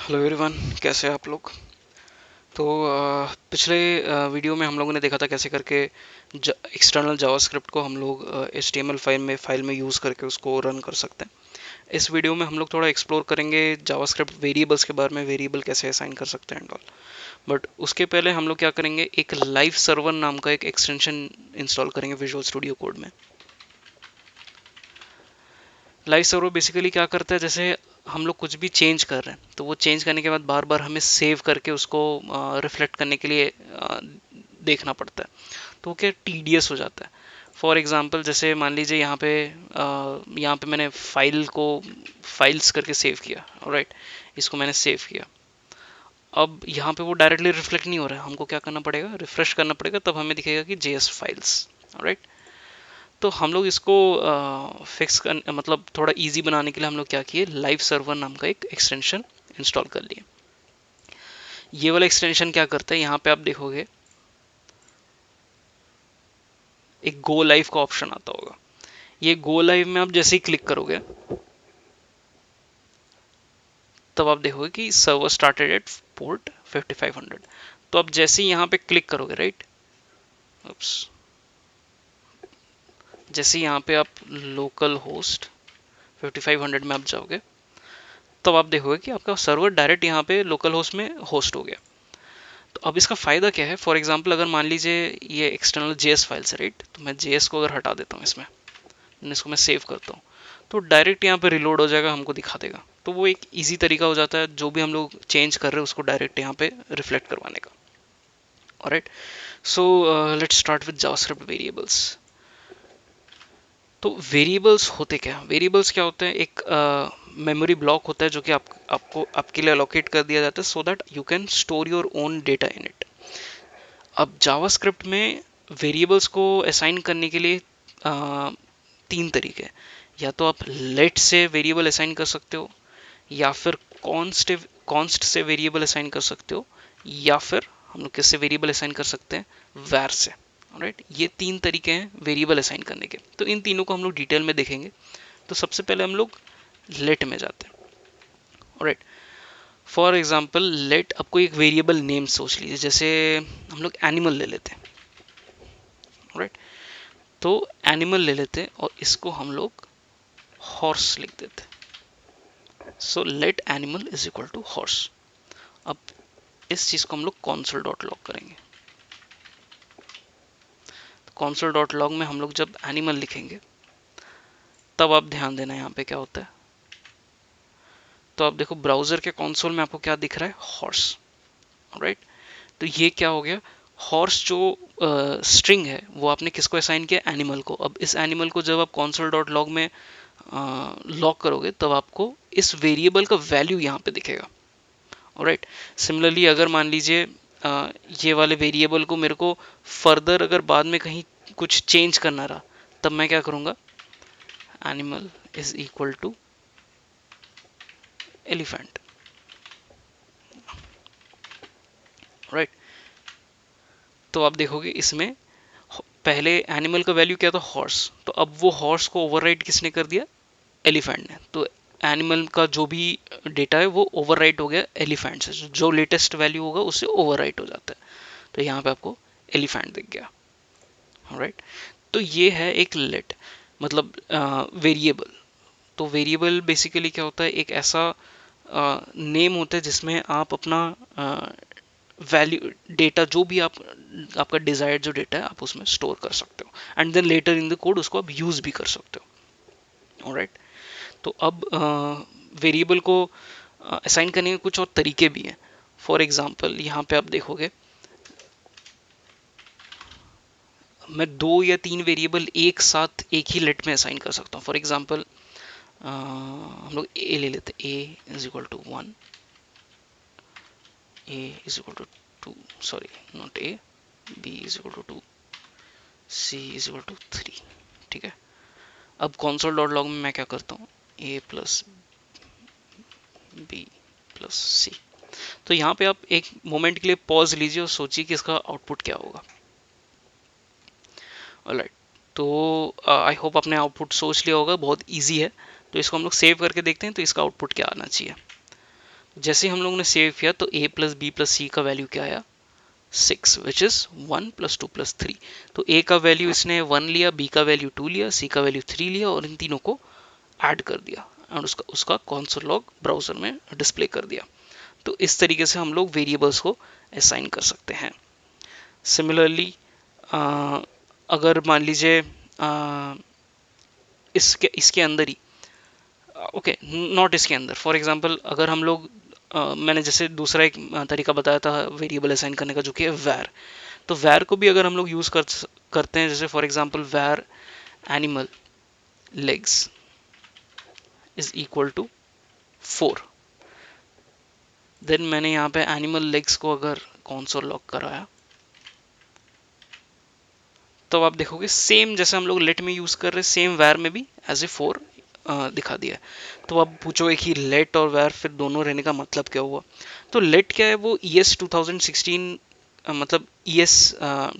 Hello everyone, कैसे हैं आप लोग। तो पिछले वीडियो में हम लोगों ने देखा था कैसे करके एक्सटर्नल जावास्क्रिप्ट को हम लोग HTML फाइल में यूज़ करके उसको रन कर सकते हैं। इस वीडियो में हम लोग थोड़ा एक्सप्लोर करेंगे जावास्क्रिप्ट वेरिएबल्स के बारे में, वेरिएबल कैसे असाइन कर सकते हैं एंड ऑल। बट उसके पहले हम लोग क्या करेंगे, एक लाइव सर्वर नाम का एक एक्सटेंशन इंस्टॉल करेंगे विजुअल स्टूडियो कोड में। लाइव सर्वर बेसिकली क्या करता है, जैसे हम लोग कुछ भी चेंज कर रहे हैं तो वो चेंज करने के बाद बार बार हमें सेव करके उसको रिफ्लेक्ट करने के लिए देखना पड़ता है, तो वो क्या टीडियस हो जाता है। फॉर एग्जांपल जैसे मान लीजिए यहाँ पे मैंने फाइल्स करके सेव किया, राइट। इसको मैंने सेव किया। अब यहाँ पे वो डायरेक्टली रिफ्लेक्ट नहीं हो रहा है, हमको क्या करना पड़ेगा, रिफ्रेश करना पड़ेगा, तब हमें दिखेगा कि JS फाइल्स, राइट। तो हम लोग इसको फिक्स कर मतलब थोड़ा इजी बनाने के लिए हम लोग क्या किए, लाइव सर्वर नाम का एक एक्सटेंशन इंस्टॉल कर लिए। ये वाला एक्सटेंशन क्या करता है, यहाँ पे आप देखोगे एक गो लाइव का ऑप्शन आता होगा। ये गो लाइव में आप जैसे ही क्लिक करोगे तब आप देखोगे कि सर्वर स्टार्टेड एट पोर्ट 5500। तो आप जैसे ही यहाँ पे क्लिक करोगे, राइट, जैसे यहाँ पे आप लोकल होस्ट 5500 में आप जाओगे तब आप देखोगे कि आपका सर्वर डायरेक्ट यहाँ पे लोकल होस्ट में होस्ट हो गया। तो अब इसका फ़ायदा क्या है, फॉर एग्जांपल अगर मान लीजिए ये एक्सटर्नल JS फाइल्स है, राइट, तो मैं JS को अगर हटा देता हूँ इसमें, इसको मैं सेव करता हूँ, तो डायरेक्ट यहाँ पे रिलोड हो जाएगा, हमको दिखा देगा। तो वो एक इजी तरीका हो जाता है जो भी हम लोग चेंज कर रहे हैं उसको डायरेक्ट यहाँ पे रिफ्लेक्ट करवाने का। Alright, so let's start with JavaScript variables. तो वेरिएबल्स होते क्या, वेरिएबल्स क्या होते हैं, एक मेमोरी ब्लॉक होता है जो कि आपको आपके लिए अलोकेट कर दिया जाता है so that you can store your own data in it. अब जावास्क्रिप्ट में वेरिएबल्स को असाइन करने के लिए तीन तरीके हैं। या तो आप लेट से वेरिएबल असाइन कर सकते हो, या फिर कॉन्स्ट से वेरिएबल असाइन कर सकते हो, या फिर हम लोग किससे वेरिएबल असाइन कर सकते हैं, वैर से। राइट, ये तीन तरीके हैं वेरिएबल असाइन करने के, तो इन तीनों को हम लोग डिटेल में देखेंगे। तो सबसे पहले हम लोग लेट में जाते हैं। राइट, फॉर एग्जाम्पल लेट, आपको एक वेरिएबल नेम सोच लीजिए, जैसे हम लोग एनिमल ले लेते हैं। राइट, तो एनिमल ले लेते हैं और इसको हम लोग हॉर्स लिख देते हैं। So let animal is equal to horse. अब इस चीज को हम लोग कॉन्सोल डॉट लॉग करेंगे। कॉन्सोल डॉट लॉग में हम लोग जब एनिमल लिखेंगे तब आप ध्यान देना यहाँ पे क्या होता है। तो आप देखो ब्राउजर के कंसोल में आपको क्या दिख रहा है, हॉर्स, राइट। तो ये क्या हो गया, हॉर्स जो स्ट्रिंग है वो आपने किसको असाइन किया, एनिमल को। अब इस एनिमल को जब आप console डॉट लॉग में लॉग करोगे तब आपको इस वेरिएबल का वैल्यू यहाँ पे दिखेगा। राइट, सिमिलरली अगर मान लीजिए ये वाले वेरिएबल को मेरे को फर्दर अगर बाद में कहीं कुछ चेंज करना रहा तब मैं क्या करूँगा, animal is equal to elephant. Right, तो आप देखोगे इसमें पहले एनिमल का वैल्यू क्या था, हॉर्स, तो अब वो हॉर्स को ओवरराइट किसने कर दिया, एलिफेंट ने। तो एनिमल का जो भी डेटा है वो ओवरराइट हो गया एलिफेंट से, जो लेटेस्ट वैल्यू होगा उससे ओवरराइट हो जाता है। तो यहाँ पे आपको एलिफेंट दिख गया। राइट, तो ये है एक लेट, मतलब वेरिएबल। तो वेरिएबल बेसिकली क्या होता है, एक ऐसा नेम होता है जिसमें आप अपना वैल्यू डेटा, जो भी आपका डिजायर्ड जो डेटा है आप उसमें स्टोर कर सकते हो, and then later in the code उसको आप यूज भी कर सकते हो। ऑलराइट, तो अब वेरिएबल को असाइन करने के कुछ और तरीके भी हैं। फॉर एग्जांपल यहाँ पे आप देखोगे मैं दो या तीन वेरिएबल एक साथ एक ही लेट में असाइन कर सकता हूँ। फॉर एग्जांपल हम लोग ए ले लेते हैं, A is equal to 1, A is equal to 2, sorry not A, B is equal to 2, C is equal to 3। ठीक है, अब console डॉट लॉग में मैं क्या करता हूँ, ए प्लस बी प्लस सी। तो यहाँ पे आप एक मोमेंट के लिए पॉज लीजिए और सोचिए कि इसका आउटपुट क्या होगा। ऑलराइट, तो आई होप आपने आउटपुट सोच लिया होगा, बहुत इजी है। तो इसको हम लोग सेव करके देखते हैं तो इसका आउटपुट क्या आना चाहिए। जैसे हम लोगों ने सेव किया तो a प्लस बी प्लस सी का वैल्यू क्या आया, 6, विच इज 1 प्लस 2 प्लस 3। तो a का वैल्यू इसने 1 लिया, b का वैल्यू 2 लिया, c का वैल्यू 3 लिया और इन तीनों को ऐड कर दिया और उसका उसका कंसोल लॉग ब्राउजर में डिस्प्ले कर दिया। तो इस तरीके से हम लोग वेरिएबल्स को असाइन कर सकते हैं। सिमिलरली अगर मान लीजिए इसके इसके अंदर ही, ओके नॉट इसके अंदर, फॉर एग्जांपल अगर हम लोग मैंने जैसे दूसरा एक तरीका बताया था वेरिएबल असाइन करने का जो कि है वैर। तो वैर को भी अगर हम लोग यूज करते हैं, जैसे for example var animal legs is equal to 4, then मैंने यहाँ पे एनिमल लेग्स को अगर कंसोल लॉग कराया तो आप देखोगे सेम जैसे हम लोग लेट में यूज कर रहे हैं सेम वैर में भी एज ए 4 दिखा दिया है। तो आप पूछोगे कि लेट और वैर फिर दोनों रहने का मतलब क्या हुआ। तो लेट क्या है, वो ES 2016 मतलब ES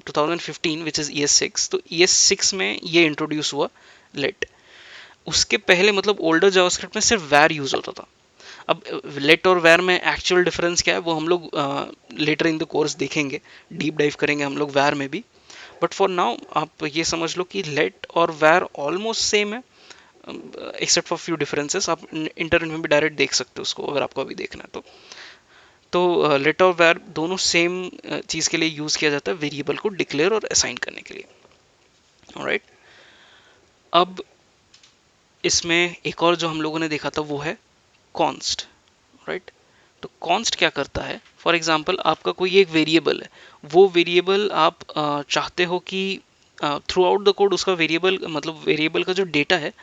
2015 विच इज ES 6। तो ES 6 में ये इंट्रोड्यूस हुआ लेट। उसके पहले मतलब ओल्डर जावास्क्रिप्ट में सिर्फ वैर यूज होता था। अब लेट और वैर में एक्चुअल डिफरेंस क्या है वो हम लोग लेटर इन द कोर्स देखेंगे, डीप डाइव करेंगे हम लोग वैर में भी। बट फॉर नाउ आप ये समझ लो कि लेट और वैर ऑलमोस्ट सेम है, एक्सेप्ट फॉर फ्यू डिफरेंसेस। आप इंटरनेट में भी डायरेक्ट देख सकते हो उसको अगर आपको अभी देखना है तो लेट और वैर दोनों सेम चीज़ के लिए यूज़ किया जाता है वेरिएबल को डिक्लेयर और असाइन करने के लिए। ऑलराइट, अब इसमें एक और जो हम लोगों ने देखा था वो है कॉन्स्ट। राइट, तो कॉन्स्ट क्या करता है, फॉर एग्जाम्पल आपका कोई एक वेरिएबल है, वो वेरिएबल आप चाहते हो कि थ्रू आउट द कोड उसका वेरिएबल मतलब वेरिएबल का जो डेटा है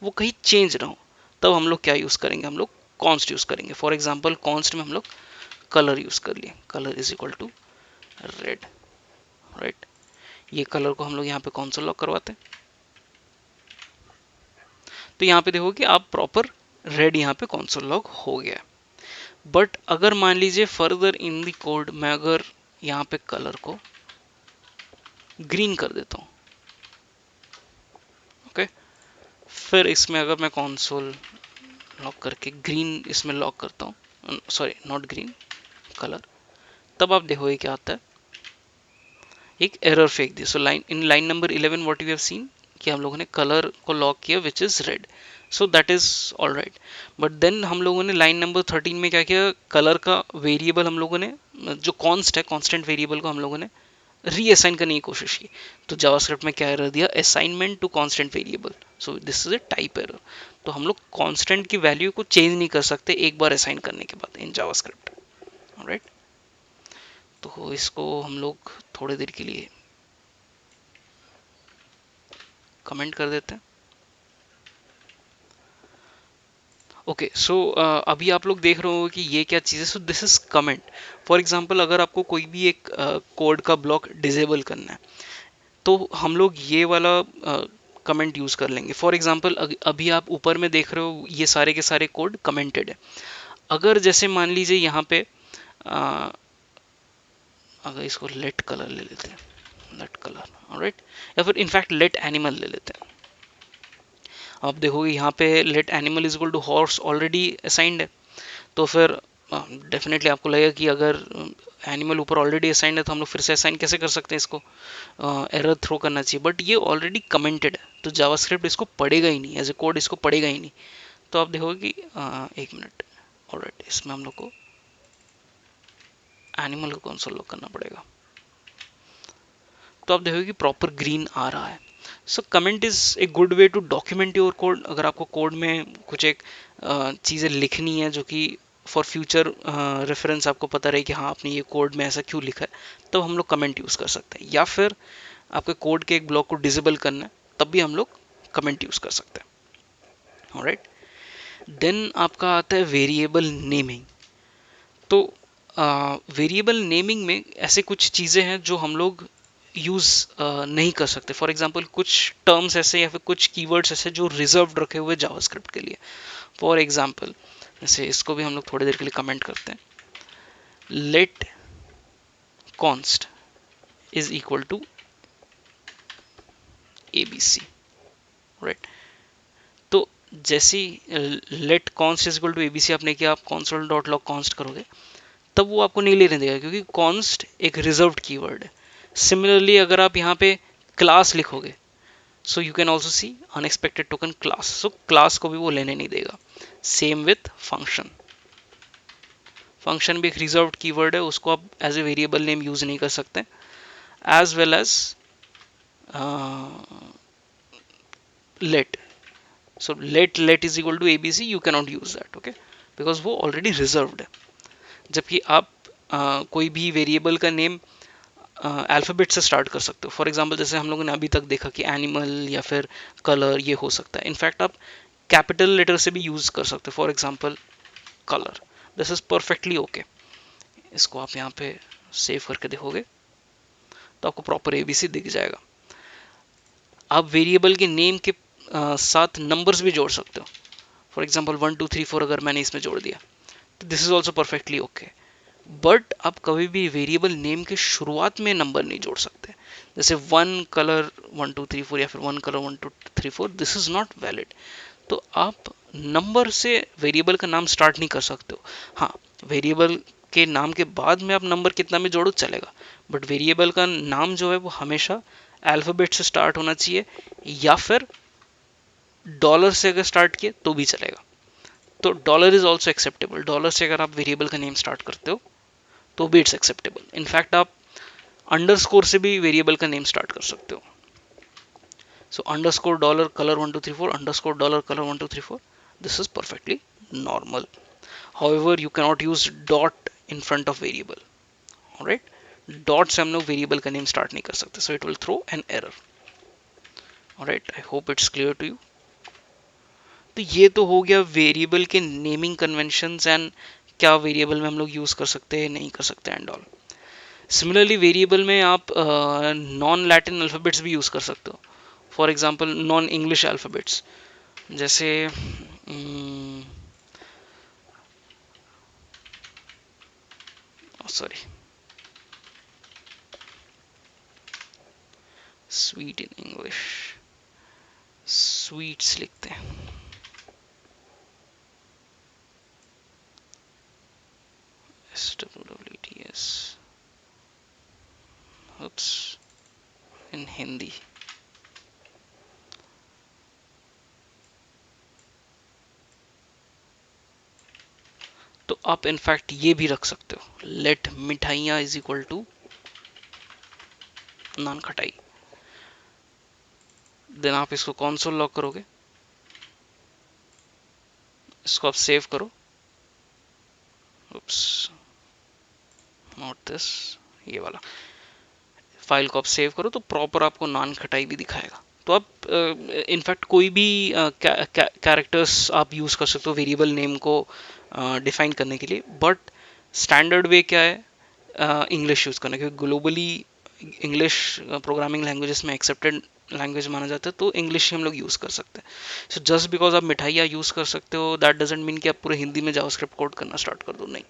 वो कहीं चेंज ना हो। तब हम लोग क्या यूज़ करेंगे, हम लोग कॉन्स्ट यूज़ करेंगे। फॉर एग्जाम्पल कॉन्स्ट में हम लोग कलर यूज़ कर लिए, colour is equal to red. Right, ये कलर को हम लोग यहाँ पे कंसोल लॉग करवाते हैं। तो यहाँ पे देखो कि आप प्रॉपर रेड यहाँ पे कंसोल लॉग हो गया। बट अगर मान लीजिए फर्दर इन द कोड मैं अगर यहाँ पे कलर को ग्रीन कर देता हूँ, ओके, फिर इसमें अगर मैं कंसोल लॉक करके ग्रीन इसमें लॉक करता हूँ, सॉरी नॉट ग्रीन, कलर, तब आप देखोगे क्या आता है, एक एरर फेंक दी। So line in line number 11 what you have seen कि हम लोगों ने कलर को लॉक किया which is red, so that is all right. But then हम लोगों ने लाइन नंबर 13 में क्या किया, कलर का वेरिएबल हम लोगों ने जो कॉन्स्ट है कॉन्स्टेंट वेरिएबल को हम लोगों ने रीअसाइन करने की कोशिश की। तो जावास्क्रिप्ट में क्या एरर दिया, assignment to constant variable, so this is a type error. तो हम लोग कांस्टेंट की वैल्यू को चेंज नहीं कर सकते एक बार असाइन करने के बाद इन जावास्क्रिप्ट। ऑलराइट, तो इसको हम लोग थोड़ी देर के लिए कमेंट कर देते हैं। ओके, सो अभी आप लोग देख रहे हो कि ये क्या चीज़ है। सो this is comment. For example अगर आपको कोई भी एक कोड का ब्लॉक डिसेबल करना है तो हम लोग ये वाला कमेंट यूज कर लेंगे। फॉर एग्जांपल अभी आप ऊपर में देख रहे हो ये सारे के सारे कोड कमेंटेड है। अगर जैसे मान लीजिए यहाँ पे अ, अगर इसको लेट कलर ले लेते हैं, लेट कलर, ऑलराइट, या फिर इनफैक्ट लेट एनिमल ले लेते हैं। आप देखोगे यहाँ पे let animal is equal to horse already assigned है। तो फिर डेफिनेटली आपको लगेगा कि अगर एनिमल ऊपर ऑलरेडी असाइंड है तो हम लोग फिर से असाइन कैसे कर सकते हैं इसको, एरर थ्रो करना चाहिए। बट ये ऑलरेडी कमेंटेड है तो जावास्क्रिप्ट इसको पढ़ेगा ही नहीं, एज ए कोड इसको पढ़ेगा ही नहीं। तो आप देखोगे कि एक मिनट, ऑलराइट, इसमें हम लोग को एनिमल को कंसोल लॉग करना पड़ेगा। तो आप देखोगे कि प्रॉपर ग्रीन आ रहा है। So comment is a good way to document your code. अगर आपको कोड में कुछ एक चीज़ें लिखनी है जो कि फॉर फ्यूचर रेफरेंस आपको पता रहे कि हाँ आपने ये कोड में ऐसा क्यों लिखा है, तो हम लोग कमेंट यूज़ कर सकते हैं। या फिर आपके कोड के एक ब्लॉक को डिसेबल करना है तब भी हम लोग कमेंट यूज़ कर सकते हैं। ऑलराइट, देन आपका आता है वेरिएबल नेमिंग। तो वेरिएबल नेमिंग में ऐसे कुछ चीज़ें हैं जो हम लोग यूज़ नहीं कर सकते। फॉर एग्जांपल कुछ टर्म्स ऐसे या फिर कुछ कीवर्ड्स ऐसे जो रिजर्व्ड रखे हुए जावास्क्रिप्ट के लिए। फॉर एग्जांपल जैसे इसको भी हम लोग थोड़ी देर के लिए कमेंट करते हैं, let const is equal to ABC। Right, तो जैसी let const is equal to ABC आपने किया, आप console डॉट लॉग कॉन्स्ट करोगे तब वो आपको नहीं लेने देगा, क्योंकि कॉन्स्ट एक रिजर्व्ड कीवर्ड है। सिमिलरली अगर आप यहाँ पे क्लास लिखोगे, so you can also see unexpected token class, so class को भी वो लेने नहीं देगा। सेम विथ फंक्शन, फंक्शन भी एक रिजर्व्ड कीवर्ड है, उसको आप as a variable name use नहीं कर सकते। As well as let, so let is equal to ABC, you cannot use that, okay, because वो ऑलरेडी रिजर्व्ड है। जबकि आप कोई भी वेरिएबल का नेम अल्फ़ाबेट से स्टार्ट कर सकते हो। फॉर एग्जांपल जैसे हम लोगों ने अभी तक देखा कि एनिमल या फिर कलर ये हो सकता है, इनफैक्ट आप कैपिटल लेटर से भी यूज कर सकते हो। For example colour, this is perfectly okay. इसको आप यहाँ पे सेव करके देखोगे तो आपको प्रॉपर एबीसी दिख जाएगा। आप वेरिएबल के नेम के साथ नंबर्स भी जोड़ सकते हो। फॉर एग्जाम्पल 1 2 3 4 अगर मैंने इसमें जोड़ दिया तो this is also perfectly okay. But आप कभी भी वेरिएबल नेम के शुरुआत में नंबर नहीं जोड़ सकते, जैसे वन कलर 1 2 3 4 या फिर one colour 1 2 3 4, this is not valid. तो आप नंबर से वेरिएबल का नाम स्टार्ट नहीं कर सकते हो। हाँ, वेरिएबल के नाम के बाद में आप नंबर कितना भी जोड़ो चलेगा, बट वेरिएबल का नाम जो है वो हमेशा अल्फाबेट से स्टार्ट होना चाहिए, या फिर डॉलर से अगर स्टार्ट किए तो भी चलेगा। तो dollar is also acceptable, dollar से अगर आप वेरिएबल का नेम स्टार्ट करते हो तो भी इट्स एक्सेप्टेबल। इनफैक्ट आप अंडरस्कोर से भी वेरिएबल का नेम स्टार्ट कर सकते हो। So underscore dollar colour 1 2 3 4, underscore dollar colour 1 2 3 4, this is perfectly normal. However you cannot use dot in front of variable, alright. Dot से हम लोग वेरिएबल का नेम स्टार्ट नहीं कर सकते, so it will throw an error. Alright, I hope it's clear to you. तो ये तो हो गया वेरिएबल के नेमिंग कन्वेंशंस एंड क्या वेरिएबल में हम लोग यूज कर सकते हैं नहीं कर सकते एंड ऑल। सिमिलरली वेरिएबल में आप नॉन लैटिन अल्फ़ाबेट्स भी यूज कर सकते हो। For example non English alphabets, जैसे sorry, sweet in English, sweets लिखते हैं। SWWTS, oops, इन हिंदी। तो आप इनफैक्ट ये भी रख सकते हो, लेट मिठाइयाँ इज इक्वल टू नान खटाई। देन आप इसको कॉन्सोल लॉक करोगे, इसको आप सेव करो, उप्स, नॉट दिस, ये वाला फाइल को आप सेव करो तो प्रॉपर आपको नान खटाई भी दिखाएगा। तो आप इनफैक्ट कोई भी कैरेक्टर्स आप यूज कर सकते हो वेरिएबल नेम को डिफाइन करने के लिए, बट स्टैंडर्ड वे क्या है, इंग्लिश यूज करना, क्योंकि ग्लोबली इंग्लिश प्रोग्रामिंग लैंग्वेजेस में एक्सेप्टेड लैंग्वेज माना जाता है, तो इंग्लिश ही हम लोग यूज कर सकते हैं। सो जस्ट बिकॉज आप मिठाइयाँ यूज कर सकते हो दैट डजेंट मीन कि आप पूरे हिंदी में जावास्क्रिप्ट कोड करना स्टार्ट कर दो, नहीं।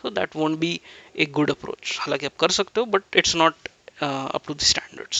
So that won't be a good approach. हालांकि आप कर सकते हो but it's not up to the standards.